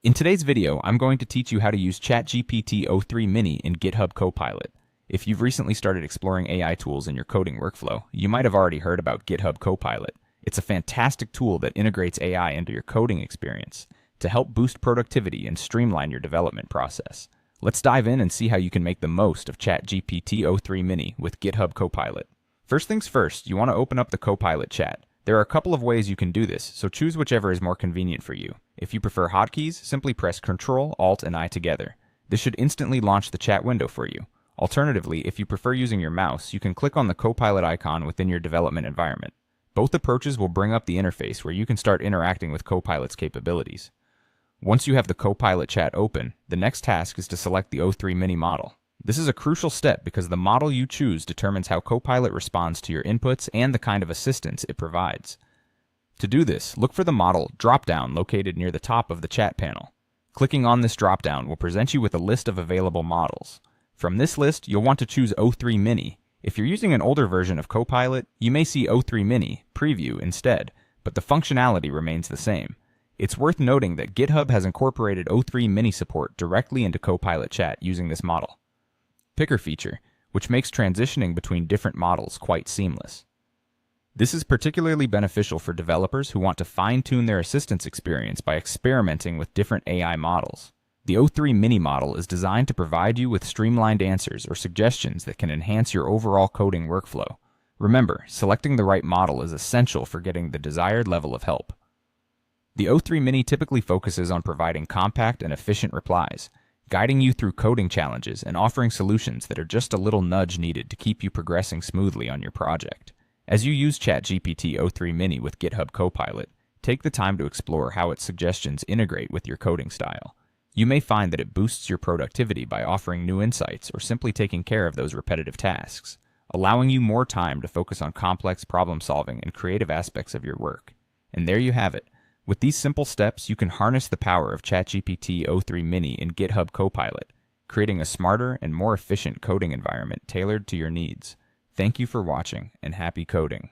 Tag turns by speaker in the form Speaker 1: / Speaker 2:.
Speaker 1: In today's video, I'm going to teach you how to use ChatGPT o3 Mini in GitHub Copilot. If you've recently started exploring AI tools in your coding workflow, you might have already heard about GitHub Copilot. It's a fantastic tool that integrates AI into your coding experience to help boost productivity and streamline your development process. Let's dive in and see how you can make the most of ChatGPT o3 Mini with GitHub Copilot. First things first, you want to open up the Copilot chat. There are a couple of ways you can do this, so choose whichever is more convenient for you. If you prefer hotkeys, simply press Ctrl, Alt, and I together. This should instantly launch the chat window for you. Alternatively, if you prefer using your mouse, you can click on the Copilot icon within your development environment. Both approaches will bring up the interface where you can start interacting with Copilot's capabilities. Once you have the Copilot chat open, the next task is to select the o3 Mini model. This is a crucial step because the model you choose determines how Copilot responds to your inputs and the kind of assistance it provides. To do this, look for the model drop-down located near the top of the chat panel. Clicking on this drop-down will present you with a list of available models. From this list, you'll want to choose o3 Mini. If you're using an older version of Copilot, you may see o3 Mini Preview instead, but the functionality remains the same. It's worth noting that GitHub has incorporated o3 Mini support directly into Copilot chat using this model picker feature, which makes transitioning between different models quite seamless. This is particularly beneficial for developers who want to fine-tune their assistance experience by experimenting with different AI models. The o3 Mini model is designed to provide you with streamlined answers or suggestions that can enhance your overall coding workflow. Remember, selecting the right model is essential for getting the desired level of help. The o3 Mini typically focuses on providing compact and efficient replies, guiding you through coding challenges and offering solutions that are just a little nudge needed to keep you progressing smoothly on your project. As you use ChatGPT o3 Mini with GitHub Copilot, take the time to explore how its suggestions integrate with your coding style. You may find that it boosts your productivity by offering new insights or simply taking care of those repetitive tasks, allowing you more time to focus on complex problem solving and creative aspects of your work. And there you have it. With these simple steps, you can harness the power of ChatGPT o3 Mini in GitHub Copilot, creating a smarter and more efficient coding environment tailored to your needs. Thank you for watching, and happy coding.